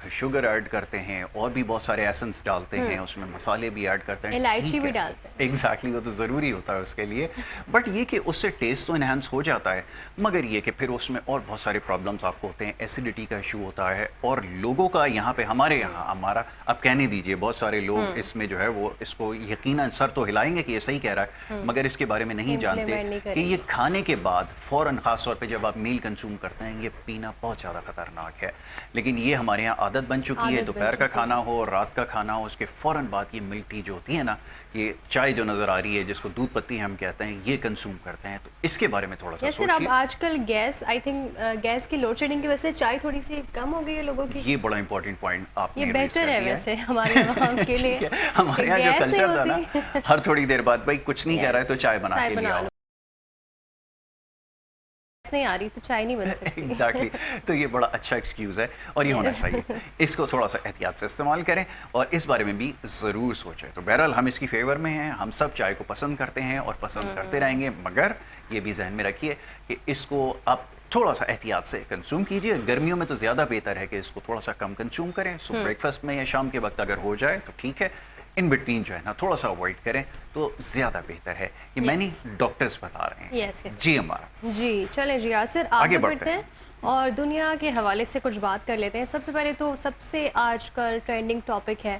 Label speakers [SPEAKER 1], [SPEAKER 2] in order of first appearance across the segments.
[SPEAKER 1] پھر sugar add کرتے ہیں، اور بھی بہت سارے ایسنس ڈالتے ہیں، اس میں مسالے بھی ایڈ کرتے ہیں،
[SPEAKER 2] الائچی بھی ڈالتے ہیں.
[SPEAKER 1] ایگزیکٹلی، وہ تو ضروری ہوتا ہے اس کے لیے. بٹ یہ کہ اس سے ٹیسٹ تو انہینس ہو جاتا ہے، مگر یہ کہ پھر اس میں اور بہت سارے پرابلمس آپ کو ہوتے ہیں. ایسیڈیٹی کا ایشو ہوتا ہے، اور لوگوں کا یہاں پہ ہمارا اب کہنے دیجئے، بہت سارے لوگ اس میں جو ہے وہ اس کو یقیناً سر تو ہلائیں گے کہ یہ صحیح کہہ رہا ہے، مگر اس کے بارے میں نہیں جانتے کہ یہ کھانے کے بعد فوراً، خاص طور پہ جب آپ میل کنزیوم کرتے ہیں، یہ پینا بہت زیادہ خطرناک ہے. لیکن یہ ہمارے یہاں عادت بن چکی ہے. دوپہر کا کھانا ہو، رات کا کھانا ہو، اس کے فوراً بعد یہ ملک ٹی جو ہوتی ہے نا، یہ چائے جو نظر آ رہی ہے جس کو دودھ پتی ہم کہتے ہیں، یہ کنزیوم کرتے ہیں. تو اس کے بارے میں تھوڑا سا
[SPEAKER 2] سر، اب آج کل گیس، آئی تھنک گیس کی لوڈ شیڈنگ کی وجہ سے چائے تھوڑی سی کم ہو گئی ہے لوگوں کی.
[SPEAKER 1] یہ بڑا امپورٹنٹ پوائنٹ آپ نے
[SPEAKER 2] یہ بہتر ہے ویسے ہمارے عوام کے لیے.
[SPEAKER 1] ہمارے یہاں جو کلچر تھا نا، ہر تھوڑی دیر بعد بھائی کچھ نہیں کہہ رہا ہے تو چائے بنا کے لیا،
[SPEAKER 2] نہیں آ رہی تو چائے نہیں بن سکتی.
[SPEAKER 1] ایگزیکٹلی. تو یہ بڑا اچھا ایکسکیوز ہے اور یہ ہونا چاہیے. اس کو تھوڑا سا احتیاط سے استعمال کریں اور اس بارے میں بھی ضرور سوچیں. تو بہرحال ہم اس کی فیور میں ہیں، ہم سب چائے کو پسند کرتے ہیں اور پسند کرتے رہیں گے، مگر یہ بھی ذہن میں رکھیے کہ اس کو آپ تھوڑا سا احتیاط سے کنزیوم کیجئے. گرمیوں میں تو زیادہ بہتر ہے کہ اس کو تھوڑا سا کم کنزیوم کریں. سو بریک فاسٹ میں یا شام کے وقت اگر ہو جائے تو ٹھیک ہے، ان بٹوین جو ہے نا تھوڑا سا اوائڈ کریں تو زیادہ بہتر ہے. یہ میں نہیں، ڈاکٹرز بتا رہے ہیں. جی ہمارا
[SPEAKER 2] جی چلیں جی یاسر، آگے بڑھتے ہیں اور دنیا کے حوالے سے کچھ بات کر لیتے ہیں. سب سے پہلے تو سب سے آج کل ٹرینڈنگ ٹاپک ہے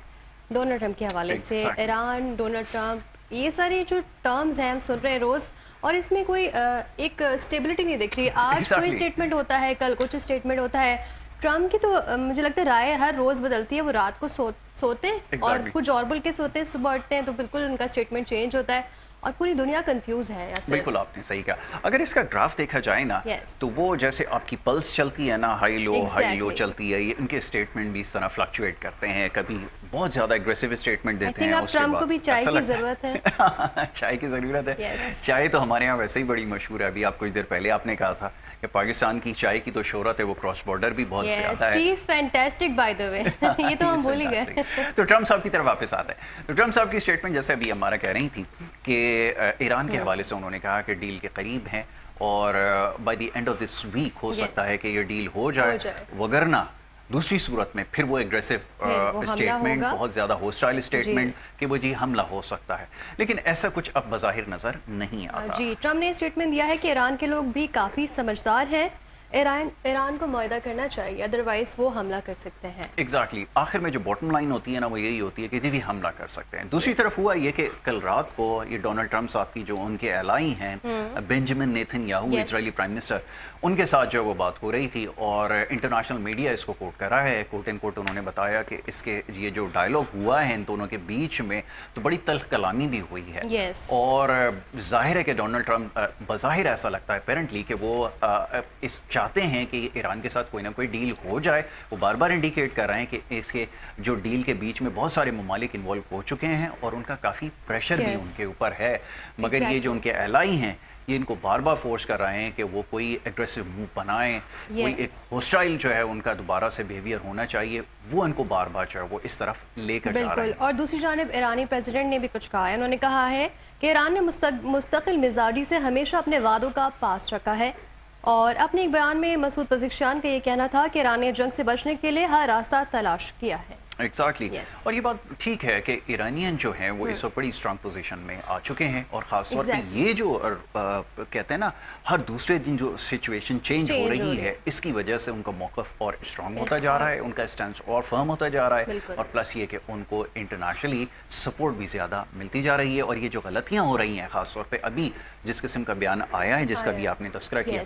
[SPEAKER 2] ڈونلڈ ٹرمپ کے حوالے سے. ایران، ڈونلڈ ٹرمپ، یہ سارے جو ٹرمز ہیں ہم سن رہے ہیں روز، اور اس میں کوئی ایک اسٹیبلٹی نہیں دکھ رہی. آج کوئی اسٹیٹمنٹ ہوتا ہے، کل کچھ اسٹیٹمنٹ ہوتا ہے. ٹرمپ کی تو مجھے لگتا ہے رائے ہر روز بدلتی ہے. وہ رات کو سوتے ہیں اور کچھ اور بول کے سوتے ہیں، صبح اٹھتے ہیں تو بالکل ان کا اسٹیٹمنٹ چینج ہوتا ہے اور پوری دنیا کنفیوز ہے.
[SPEAKER 1] بالکل آپ نے صحیح کہا. اگر اس کا گراف دیکھا جائے نا تو وہ جیسے آپ کی پلس چلتی ہے نا، ہائی لو چلتی ہے، یہ ان کے اسٹیٹمنٹ بھی اس طرح فلکچویٹ کرتے ہیں. کبھی بہت زیادہ اگریسو اسٹیٹمنٹ دیتے ہیں.
[SPEAKER 2] اب ٹرمپ کو بھی چائے کی ضرورت ہے.
[SPEAKER 1] چائے کی ضرورت ہے. چائے تو ہمارے یہاں ویسے ہی بڑی مشہور ہے. ابھی آپ کچھ دیر پہلے آپ نے کہا تھا کہ پاکستان کی چائے کی تو شہرت ہے، وہ کراس بارڈر بھی بہت زیادہ ہے.
[SPEAKER 2] It is fantastic by the way. یہ تو ہم بھول ہی گئے.
[SPEAKER 1] تو ٹرمپ صاحب کی طرف واپس آتے ہیں. تو ٹرمپ صاحب کی اسٹیٹمنٹ جیسے ابھی ہمارا کہہ رہی تھی کہ ایران کے حوالے سے انہوں نے کہا کہ ڈیل کے قریب ہیں اور by the end of this week ہو سکتا ہے کہ یہ ڈیل ہو جائے، وگرنہ دوسری صورت میں پھر وہ ایگریسو اسٹیٹمنٹ، بہت زیادہ ہوسٹائل اسٹیٹمنٹ کہ وہ جی حملہ ہو سکتا ہے. لیکن ایسا کچھ اب بظاہر نظر نہیں آتا.
[SPEAKER 2] جی ٹرمپ نے اسٹیٹمنٹ دیا ہے کہ ایران کے لوگ بھی کافی سمجھدار ہیں، ایران کو معاہدہ کرنا چاہیے، ادروائز وہ حملہ کر سکتے ہیں.
[SPEAKER 1] ایگزیکٹلی. آخر میں جو باٹم لائن ہوتی ہے نا وہ یہی ہوتی ہے کہ جی بھی حملہ کر سکتے ہیں. دوسری طرف ہوا یہ کہ کل رات کو یہ ڈونلڈ ٹرمپ صاحب کی جو ان کے الائی ہیں بینجامن نیتن یاہو، اسرائیلی پرائم منسٹر، ان کے ساتھ جو وہ بات ہو رہی تھی اور انٹرنیشنل میڈیا اس کو کوٹ کر رہا ہے. کوٹ ان کوٹ انہوں نے بتایا کہ اس کے یہ جو ڈائلاگ ہوا ہے ان دونوں کے بیچ میں تو بڑی تلخ کلامی بھی ہوئی ہے. اور ظاہر ہے کہ ڈونلڈ ٹرمپ بظاہر ایسا لگتا ہے اپیرنٹلی کہ وہ چاہتے ہیں کہ ایران کے ساتھ کوئی نہ کوئی ڈیل ہو جائے. وہ بار بار انڈیکیٹ کر رہے ہیں کہ اس کے جو ڈیل کے بیچ میں بہت سارے ممالک انوالو ہو چکے ہیں اور ان کا کافی پریشر بھی ان کے اوپر ہے. مگر یہ جو ان کے الائی ہیں یہ ان کو بار بار فورس کر رہے ہیں کہ وہ کوئی ایگریسو موو بنائیں، کوئی ایک ہوسٹائل جو ہے ان کا دوبارہ سے بیہیویئر ہونا چاہیے. وہ ان کو بار بار جو ہے وہ اس طرف لے کر جا رہے ہیں.
[SPEAKER 2] اور دوسری جانب ایرانی پریزیڈنٹ نے بھی کچھ کہا ہے. انہوں نے کہا ہے کہ ایران نے مستقل مزاجی سے ہمیشہ اپنے وعدوں کا پاس رکھا ہے، اور اپنے ایک بیان میں مسعود پزشکیان کا یہ کہنا تھا کہ ایران نے جنگ سے بچنے کے لیے ہر راستہ تلاش کیا ہے.
[SPEAKER 1] ایگزیکٹلی. اور یہ بات ٹھیک ہے کہ ایرانین جو ہیں وہ اس وقت بڑی اسٹرانگ پوزیشن میں آ چکے ہیں، اور خاص طور پہ یہ جو کہتے ہیں نا ہر دوسرے دن جو سچویشن چینج ہو رہی ہے اس کی وجہ سے ان کا موقف اور اسٹرانگ ہوتا جا رہا ہے، ان کا اسٹینس اور فرم ہوتا جا رہا ہے، اور پلس یہ کہ ان کو انٹرنیشنلی سپورٹ بھی زیادہ ملتی جا رہی ہے. اور یہ جو غلطیاں ہو رہی ہیں خاص طور پہ ابھی جس قسم کا بیان آیا ہے جس کا بھی آپ نے تذکرہ کیا،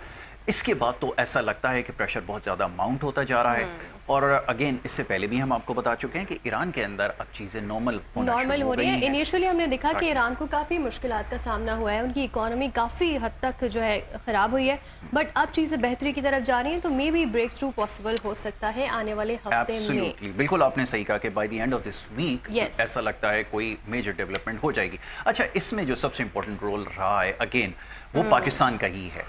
[SPEAKER 1] اس کے بعد تو ایسا لگتا ہے کہ پریشر بہت زیادہ ماؤنٹ ہوتا جا رہا ہے. اور اگین اس سے پہلے بھی ہم آپ کو بتا چکے ہیں کہ ایران کے اندر اب چیزیں نارمل
[SPEAKER 2] ہو رہی ہیں. انیشلی ہم نے دیکھا کہ ایران کو کافی مشکلات کا سامنا ہوا ہے، ان کی اکانومی کافی حد تک جو ہے خراب ہوئی ہے، بٹ اب چیزیں بہتری کی طرف جا رہی ہیں. تو maybe breakthrough possible ہو سکتا ہے آنے والے ہفتے میں.
[SPEAKER 1] بالکل آپ نے صحیح کہا کہ by the end of this week ایسا لگتا ہے کوئی میجر ڈیولپمنٹ ہو جائے گی. اچھا، اس میں جو سب سے امپورٹنٹ رول رہا ہے اگین وہ پاکستان کا ہی ہے.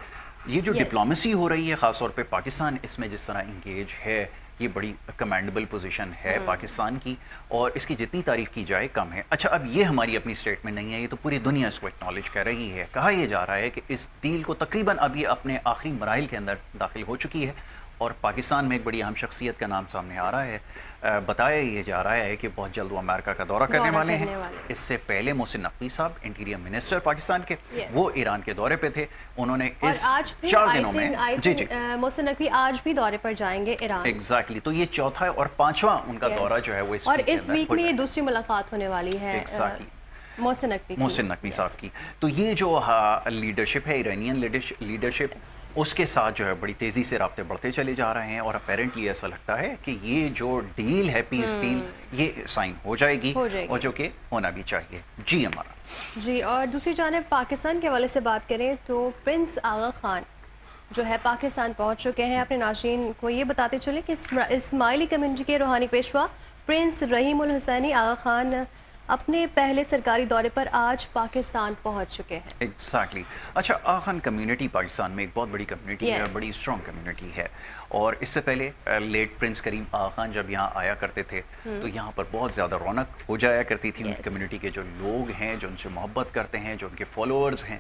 [SPEAKER 1] یہ جو ڈپلومیسی ہو رہی ہے خاص طور پہ پاکستان اس میں جس طرح انگیج ہے، یہ بڑی کمینڈیبل پوزیشن ہے پاکستان کی، اور اس کی جتنی تعریف کی جائے کم ہے. اچھا، اب یہ ہماری اپنی اسٹیٹمنٹ نہیں ہے، یہ تو پوری دنیا اس کو ایکنالج کر رہی ہے. کہا یہ جا رہا ہے کہ اس ڈیل کو تقریباً اب یہ اپنے آخری مراحل کے اندر داخل ہو چکی ہے اور پاکستان میں ایک بڑی اہم شخصیت کا نام سامنے آ رہا ہے. بتایا یہ جا رہا ہے کہ بہت جلد وہ امریکہ کا دورہ کرنے والے ہیں. اس سے پہلے محسن نقوی صاحب انٹیریئر منسٹر پاکستان کے وہ ایران کے دورے پہ تھے. انہوں نے اس 4 دنوں میں
[SPEAKER 2] محسن نقوی آج بھی دورے پر جائیں گے ایران.
[SPEAKER 1] ایگزیکٹلی. تو یہ چوتھا اور 5واں ان کا دورہ جو ہے وہ
[SPEAKER 2] اور اس ویک میں یہ دوسری ملاقات ہونے والی ہے محسن نقوی
[SPEAKER 1] صاحب کی. تو یہ جو لیڈرشپ ہے ایرانین لیڈرشپ اس کے ساتھ جو ہے بڑی تیزی سے رابطے بڑھتے چلے جا رہے ہیں اور اپیرنٹلی ایسا لگتا ہے کہ یہ جو ڈیل ہے پیس ڈیل یہ سائن ہو جائے گی اور جو کہ ہونا بھی چاہیے. جی ہمارا
[SPEAKER 2] جی. اور دوسری جانب پاکستان کے حوالے سے بات کریں تو پرنس آغا خان جو ہے پاکستان پہنچ چکے ہیں. اپنے ناظرین کو یہ بتاتے چلیں کہ اسماعیلی کمیونٹی کے روحانی پیشوا پرنس رحیم الحسینی آغا خان اپنے پہلے سرکاری دورے پر آج پاکستان پہنچ چکے ہیں.
[SPEAKER 1] ایگزیکٹلی. اچھا آغا خان کمیونٹی پاکستان میں ایک بہت بڑی کمیونٹی ہے, بڑی اسٹرانگ کمیونٹی ہے. اور اس سے پہلے لیٹ پرنس کریم آغا خان جب یہاں آیا کرتے تھے تو یہاں پر بہت زیادہ رونق ہو جایا کرتی تھی. ان کی کمیونٹی کے جو لوگ ہیں جو ان سے محبت کرتے ہیں جو ان کے فالوورز ہیں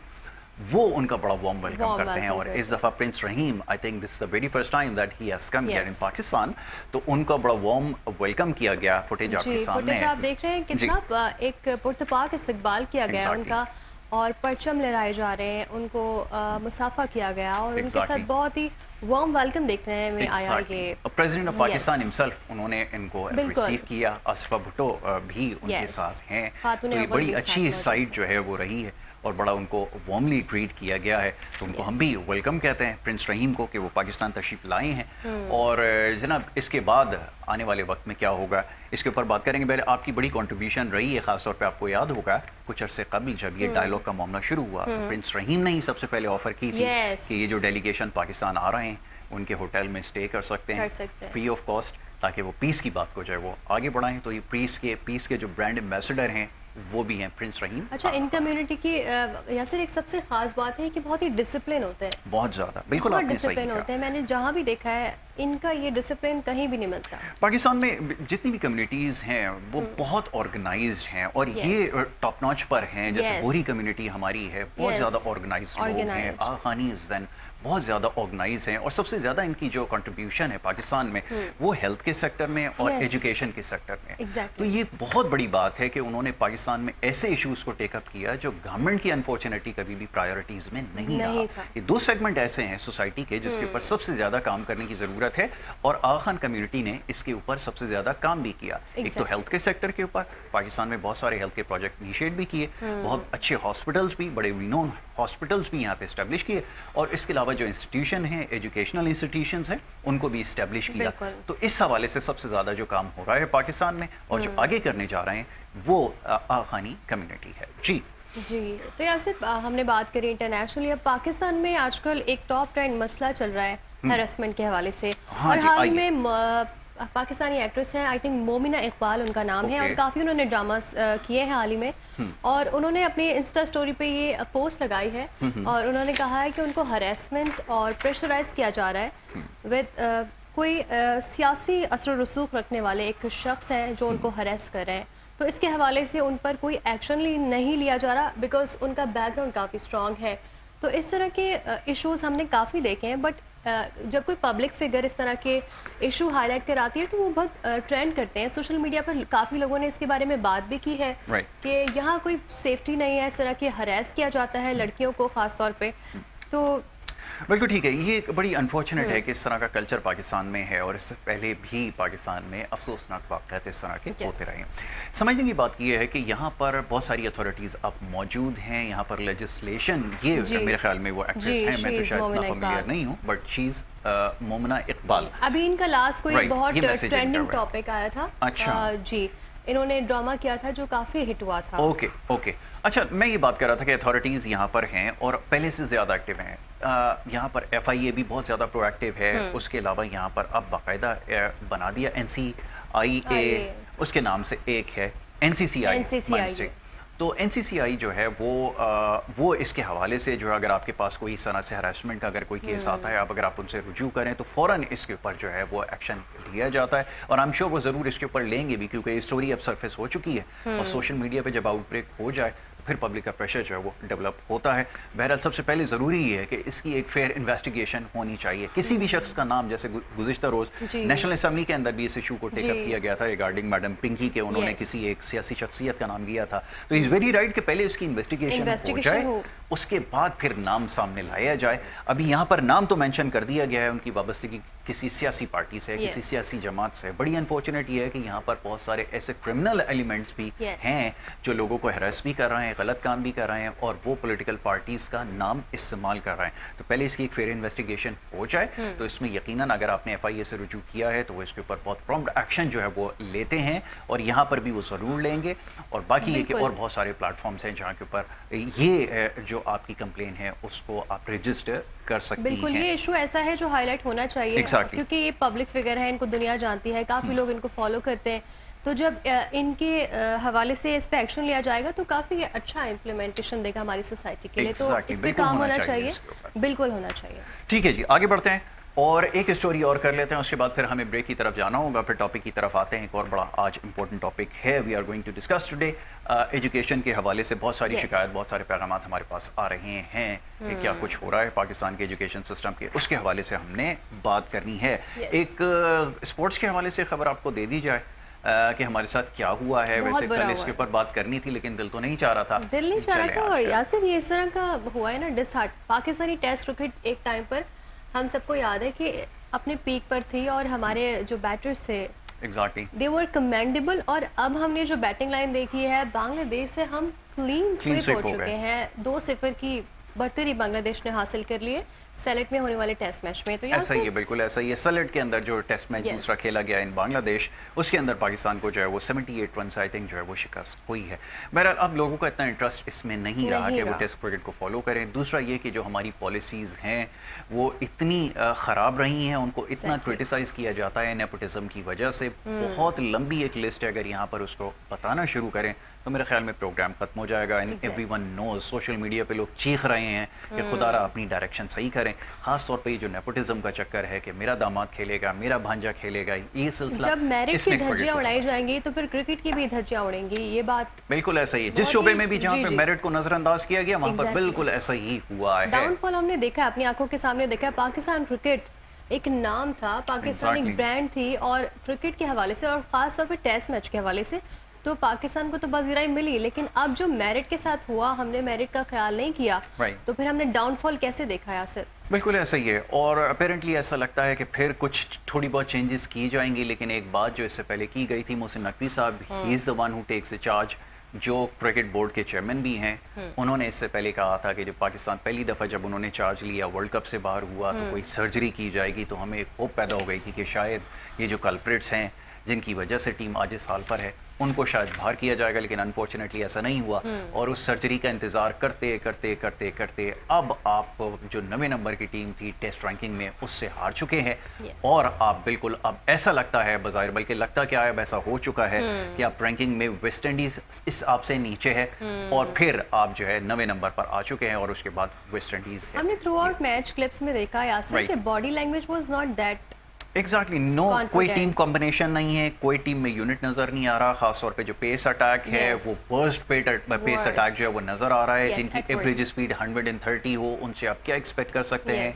[SPEAKER 1] وہ ان کا بڑا وارم ویلکم کرتے ہیں. اور اس دفعہ prince Rahim I think this is the very first time that he has come here in Pakistan. تو ان کا بڑا وارم ویلکم کیا گیا. فوٹیج آپ کے سامنے ہے.
[SPEAKER 2] آپ دیکھ رہے ہیں کتنا ایک پرتپاک استقبال کیا گیا ان کا اور پرچم لہرائے جا رہے ہیں. ان کو مصافحہ کیا گیا اور ان کے ساتھ بہت ہی وارم ویلکم دیکھنے میں آیا. یہ
[SPEAKER 1] پریزیڈنٹ آف پاکستان ہمسلف انہوں نے ان کو ریسیو کیا. آصفہ بھٹو بھی ان کے ساتھ ہیں. تو یہ بڑی اچھی سائٹ جو ہے وہ رہی ہے اور بڑا ان کو وارملی ٹریٹ کیا گیا ہے. تو ان کو ہم بھی ویلکم کہتے ہیں پرنس رحیم کو کہ وہ پاکستان تشریف لائے ہیں. اور جناب اس کے بعد آنے والے وقت میں کیا ہوگا اس کے اوپر بات کریں گے. پہلے آپ کی بڑی کنٹریبیوشن رہی ہے, خاص طور پہ آپ کو یاد ہوگا کچھ عرصے قبل جب یہ ڈائلاگ کا معاملہ شروع ہوا تو پرنس رحیم نے ہی سب سے پہلے آفر کی تھی کہ یہ جو ڈیلیگیشن پاکستان آ رہے ہیں ان کے ہوٹل میں اسٹے کر سکتے ہیں فری آف کاسٹ تاکہ وہ پیس کی بات کو جو ہے وہ آگے بڑھائیں. تو یہ پیس کے جو برانڈ ایمبیسڈر ہیں وہ بھی ہیں پرنس رحیم.
[SPEAKER 2] اچھا ان کمیونٹی کی یاسر ایک سب سے خاص بات ہے کہ بہت ہی ڈسپلن ہوتے ہیں.
[SPEAKER 1] بہت زیادہ. بالکل آپ نے صحیح کہا.
[SPEAKER 2] ہوتے ہیں. میں نے جہاں بھی دیکھا ہے ان کا یہ ڈسپلن کہیں بھی نہیں ملتا.
[SPEAKER 1] پاکستان میں جتنی بھی کمیونٹیز ہیں وہ بہت آرگنائزڈ ہیں اور یہ ٹاپ ناچ پر ہیں. جیسے بوری کمیونٹی ہماری ہے بہت زیادہ آرگنائزڈ لوگ ہیں. آغا خانیز دین بہت زیادہ آرگنائز ہیں اور سب سے زیادہ ان کی جو کنٹریبیوشن ہے پاکستان میں وہ ہیلتھ کے سیکٹر میں اور ایجوکیشن کے سیکٹر میں. تو یہ بہت بڑی بات ہے کہ انہوں نے پاکستان میں ایسے ایشوز کو ٹیک اپ کیا جو گورنمنٹ کی انفارچونیٹلی کبھی بھی پرائیورٹیز میں نہیں رہا. یہ 2 سیگمنٹ ایسے ہیں سوسائٹی کے جس کے اوپر سب سے زیادہ کام کرنے کی ضرورت ہے اور آغا خان کمیونٹی نے اس کے اوپر سب سے زیادہ کام بھی کیا. ایک تو ہیلتھ کے سیکٹر کے اوپر پاکستان میں بہت سارے ہیلتھ کے پروجیکٹ انیشیٹ بھی کیے, بہت اچھے ہاسپٹلس بھی بڑے رینون ہاسپٹلس بھی یہاں پہ اسٹیبلش کیے اور اس کے علاوہ جو انسٹیٹیوشن ہیں ایجوکیشنل انسٹیٹیوشنز ہیں ان کو بھی اسٹیبلش کیا. تو اس حوالے سے سب سے زیادہ جو کام ہو رہا ہے پاکستان میں اور جو آگے کرنے جا رہے ہیں وہ آغا خانی کمیونٹی ہے.
[SPEAKER 2] جی. تو یاسر ہم نے بات کری انٹرنیشنلی. اب پاکستان میں آج کل ایک ٹاپ ٹرینڈ مسئلہ چل رہا ہے ہیرسمنٹ کے حوالے سے اور حال ہی میں پاکستانی ایکٹریس ہیں آئی تھنک مومنہ اقبال ان کا نام ہے اور کافی انہوں نے ڈراماز کیے ہیں حال ہی میں اور انہوں نے اپنی انسٹا سٹوری پہ یہ پوسٹ لگائی ہے اور انہوں نے کہا ہے کہ ان کو ہراسمنٹ اور پریشرائز کیا جا رہا ہے ود کوئی سیاسی اثر و رسوخ رکھنے والے ایک شخص ہیں جو ان کو ہراس کر رہے ہیں. تو اس کے حوالے سے ان پر کوئی ایکشن نہیں لیا جا رہا بیکاز ان کا بیک گراؤنڈ کافی اسٹرانگ ہے. تو اس طرح کے ایشوز ہم نے کافی دیکھے ہیں بٹ جب کوئی پبلک فگر اس طرح کے ایشو ہائی لائٹ کراتی ہے تو وہ بہت ٹرینڈ کرتے ہیں. سوشل میڈیا پر کافی لوگوں نے اس کے بارے میں بات بھی کی ہے کہ یہاں کوئی سیفٹی نہیں ہے, اس طرح کے ہراس کیا جاتا ہے لڑکیوں کو خاص طور پہ. تو
[SPEAKER 1] بالکل ٹھیک ہے. یہ بڑی انفارچونیٹ ہے کہ اس طرح کا کلچر پاکستان میں ہے اور اس سے پہلے بھی پاکستان میں افسوسناک واقعات اس طرح کے ہوتے رہے ہیں. سمجھنے کی بات یہ ہے کہ یہاں پر بہت ساری اتھارٹیز اب موجود ہیں. یہاں پر لیجسلیشن یہ میرے خیال میں وہ ایکٹریس ہیں, میں تو شاید اتنا فیملیئر نہیں ہوں بٹ شیز مومنہ اقبال.
[SPEAKER 2] ابھی ان کا لاسٹ کوئی بہت ٹرینڈنگ ٹاپک آیا تھا.
[SPEAKER 1] اچھا
[SPEAKER 2] جی. انہوں نے ڈرامہ کیا تھا جو کافی ہٹ ہوا تھا.
[SPEAKER 1] اوکے. اچھا میں یہ بات کر رہا تھا کہ اتھارٹیز یہاں پر ہیں اور پہلے سے زیادہ ایکٹیو ہیں. یہاں پر ایف آئی اے بھی بہت زیادہ پرو ایکٹیو ہے. اس کے علاوہ یہاں پر اب باقاعدہ بنا دیا NCIA اس کے نام سے ایک ہے NCCI. تو NCCI جو ہے وہ اس کے حوالے سے جو ہے اگر آپ کے پاس کوئی اس طرح سے ہراسمنٹ کا اگر کوئی کیس آتا ہے اگر آپ ان سے رجوع کریں تو فوراً اس کے اوپر جو ہے وہ ایکشن لیا جاتا ہے. اور I'm sure وہ ضرور اس کے اوپر لیں گے بھی کیونکہ یہ اسٹوری اب سرفیس ہو چکی ہے اور سوشل میڈیا پہ جب آؤٹ بریک ہو جائے پھر پبلک کا پریشر جو ہے وہ ڈیولپ ہوتا ہے. بہرحال سب سے پہلے ضروری یہ ہے کہ اس کی ایک فیئر انویسٹیگیشن ہونی چاہیے. کسی بھی شخص کا نام, جیسے گزشتہ روز نیشنل اسمبلی کے اندر بھی اس ایشو کو ٹیک اپ کیا گیا تھا ریگارڈنگ میڈم پنکی کے, انہوں نے کسی ایک سیاسی شخصیت کا نام لیا تھا, تو از ویری رائٹ کہ پہلے اس کی انویسٹیگیشن ہو جائے, اس کے بعد پھر نام سامنے لایا جائے. ابھی یہاں پر نام تو مینشن کر دیا گیا ہے ان کی وابستگی کسی سیاسی پارٹی سے, کسی سیاسی جماعت سے. بڑی انفارچونیٹ یہ ہے کہ یہاں پر بہت سارے ایسے کرمنل ایلیمنٹس بھی ہیں جو لوگوں کو ہراس بھی کر رہے ہیں, غلط کام بھی کر رہے ہیں, اور وہ پولیٹیکل پارٹیز کا نام استعمال کر رہے ہیں. تو پہلے اس کی ایک فیئر انویسٹیگیشن ہو جائے تو اس میں یقیناً اگر آپ نے ایف آئی اے سے رجوع کیا ہے تو وہ اس کے اوپر بہت پرومپٹ ایکشن جو ہے وہ لیتے ہیں, اور یہاں پر بھی وہ ضرور لیں گے. اور باقی یہ کہ اور بہت سارے پلیٹ فارمز ہیں جہاں کے اوپر یہ جو آپ کی کمپلین ہے اس کو آپ رجسٹر کر سکتی ہیں.
[SPEAKER 2] بالکل, یہ ایشو ایسا ہے جو ہائی لائٹ ہونا چاہیے کیونکہ یہ پبلک فگر ہے, ان کو دنیا جانتی ہے, کافی لوگ ان کو فالو کرتے ہیں. تو جب ان کے حوالے سے اس پہ ایکشن لیا جائے گا تو کافی اچھا امپلیمنٹیشن دے گا ہماری سوسائٹی کے لیے. تو اس پہ کام ہونا چاہیے, بالکل ہونا چاہیے.
[SPEAKER 1] ٹھیک ہے جی, آگے بڑھتے ہیں اور ایک اسٹوری اور کر لیتے ہیں, اس کے بعد پھر ہمیں بریک کی طرف جانا ہوگا, پھر ٹاپک کی طرف آتے ہیں. ایک اور بڑا آج امپورٹنٹ ٹاپک ہے, we are going to discuss today. Education کے حوالے سے بہت ساری شکایت, بہت سارے پیغامات ہمارے پاس آ رہے ہیں کہ کیا کچھ ہو رہا ہے پاکستان کے ایجوکیشن سسٹم کے, اس کے حوالے سے ہم نے بات کرنی ہے. ایک اسپورٹس کے حوالے سے خبر آپ کو دے دی جائے کہ ہمارے ساتھ کیا ہوا ہے. ویسے کل اس کے اوپر بات کرنی تھی لیکن دل تو نہیں چاہ رہا تھا,
[SPEAKER 2] دل نہیں چاہ رہا تھا. اور یاسر یہ اس طرح کا ہوا ہے نا ڈس ہارٹ. پاکستانی ٹیسٹ کرکٹ ایک ٹائم پر ہم سب کو یاد ہے کہ اپنے پیک پر تھی, اور ہمارے جو بیٹرز تھے they were commendable. اور اب ہم نے جو بیٹنگ لائن دیکھی ہے بنگلہ دیش سے ہم کلین سویپ ہو چکے ہیں. 2-0 کی برتری بنگلہ دیش نے حاصل کر لیے سیلٹ میں ہونے والے ٹیسٹ میچ میں. تو
[SPEAKER 1] ایسا ہی ہے, بالکل ایسا ہی ہے. سیلٹ کے اندر جو ٹیسٹ میچ دوسرا کھیلا گیا ان بنگلہ دیش, اس کے اندر پاکستان کو جو ہے وہ 78 رنز آئی تھنک جو ہے وہ شکست ہوئی ہے. بہرحال اب لوگوں کا اتنا انٹرسٹ اس میں نہیں رہا کہ وہ ٹیسٹ کرکٹ کو فالو کریں. دوسرا یہ کہ جو ہماری پالیسیز ہیں وہ اتنی خراب رہی ہیں, ان کو اتنا کرٹیسائز کیا جاتا ہے نیپوٹزم کی وجہ سے. بہت لمبی ایک لسٹ ہے, اگر یہاں پر اس کو بتانا شروع کریں تو میرے خیال میں پروگرام ختم ہو جائے گا. Everyone knows, social media پہ لوگ چیخ رہے ہیں کہ خدا را اپنی ڈائریکشن صحیح کریں. خاص طور پہ یہ جو نیپوٹزم کا چکر ہے کہ میرا داماد کھیلے گا, میرا بھانجا کھیلے گا, یہ سلسلہ
[SPEAKER 2] جب میرٹ کی دھجیاں اڑائی جائیں گی تو پھر کرکٹ کی بھی دھجیاں اڑیں گی. یہ بات
[SPEAKER 1] بالکل ایسا ہی ہے. جس شعبے میں بھی جہاں پہ میرٹ کو نظر انداز کیا گیا وہاں پر بالکل ایسا ہی ہوا ہے.
[SPEAKER 2] ڈاؤن فال ہم نے دیکھا, اپنی آنکھوں کے سامنے دیکھا. پاکستان کرکٹ ایک نام تھا, پاکستانی برانڈ تھی, اور کرکٹ کے حوالے سے اور خاص طور پہ ٹیسٹ میچ کے حوالے سے تو پاکستان کو تو بازیرائی ملی. لیکن اب جو میرٹ کے ساتھ ہوا, ہم نے میرٹ کا خیال نہیں کیا, تو پھر ہم نے ڈاؤن فال کیسے دیکھا یاسر؟
[SPEAKER 1] بالکل ایسا ہی ہے. اور اپیرنٹلی ایسا لگتا ہے کہ پھر کچھ تھوڑی بہت چینجز کی جائیں گی, لیکن ایک بات جو اس سے پہلے کی گئی تھی, محسن نقوی صاحب, he is the one who takes charge, جو کرکٹ بورڈ کے چیئرمین بھی ہیں, انہوں نے اس سے پہلے کہا تھا کہ جب پاکستان پہلی دفعہ جب انہوں نے چارج لیا, ورلڈ کپ سے باہر ہوا, تو کوئی سرجری کی جائے گی. تو ہمیں ایک ہوپ پیدا ہو گئی تھی کہ شاید یہ جو کلپریٹس ہیں جن کی وجہ سے ٹیم آج اس حال پر ہے ان کو شاید باہر کیا جائے گا, لیکن انفارچونیٹلی ایسا نہیں ہوا. اور اس سرجری کا انتظار کرتے کرتے کرتے کرتے اب آپ جو 9 نمبر کی ٹیم تھی ٹیسٹ رینکنگ میں اس سے ہار چکے ہیں. اور آپ بالکل اب ایسا لگتا ہے بظاہر, بلکہ لگتا کیا ہے, اب ایسا ہو چکا ہے کہ آپ رینکنگ میں ویسٹ انڈیز اس آپ سے نیچے ہے, اور پھر آپ جو ہے 9 نمبر پر آ چکے ہیں, اور اس کے بعد ویسٹ انڈیز ہے.
[SPEAKER 2] ہم نے تھرو آؤٹ میچ کلپس میں دیکھا یاسر کہ body language was not that
[SPEAKER 1] exactly no, کوئی ٹیم کمبینیشن نہیں ہے, کوئی ٹیم میں یونٹ نظر نہیں آ رہا. خاص طور پہ جو پیس اٹیک ہے وہ ورسٹ پیس اٹیک جو ہے وہ نظر آ رہا ہے, جن کی ایوریج اسپیڈ 130 ہو, ان سے آپ کیا ایکسپیکٹ کر سکتے ہیں.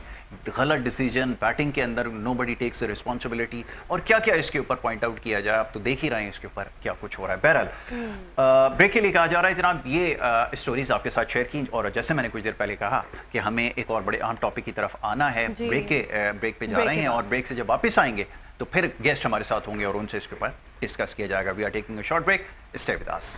[SPEAKER 1] غلط ڈیسیجن بیٹنگ کے اندر, نو بڈی ٹیکس رسپانسبلٹی, اور کیا کیا اس کے اوپر پوائنٹ آؤٹ کیا جائے, آپ تو دیکھ ہی رہے ہیں اس کے اوپر کیا کچھ ہو رہا ہے. بہرحال بریک کے لیے کہا جا رہا ہے جناب, یہ اسٹوریز آپ کے ساتھ شیئر کی, اور جیسے میں نے کچھ دیر پہلے کہا کہ ہمیں ایک اور بڑے اہم ٹاپک کی طرف آنا ہے. بریک پہ جا رہے ہیں, اور بریک سے جب واپس آئیں گے تو پھر گیسٹ ہمارے ساتھ ہوں گے اور ان سے اس کے اوپر ڈسکس کیا جائے گا. We are taking a short break, stay with us.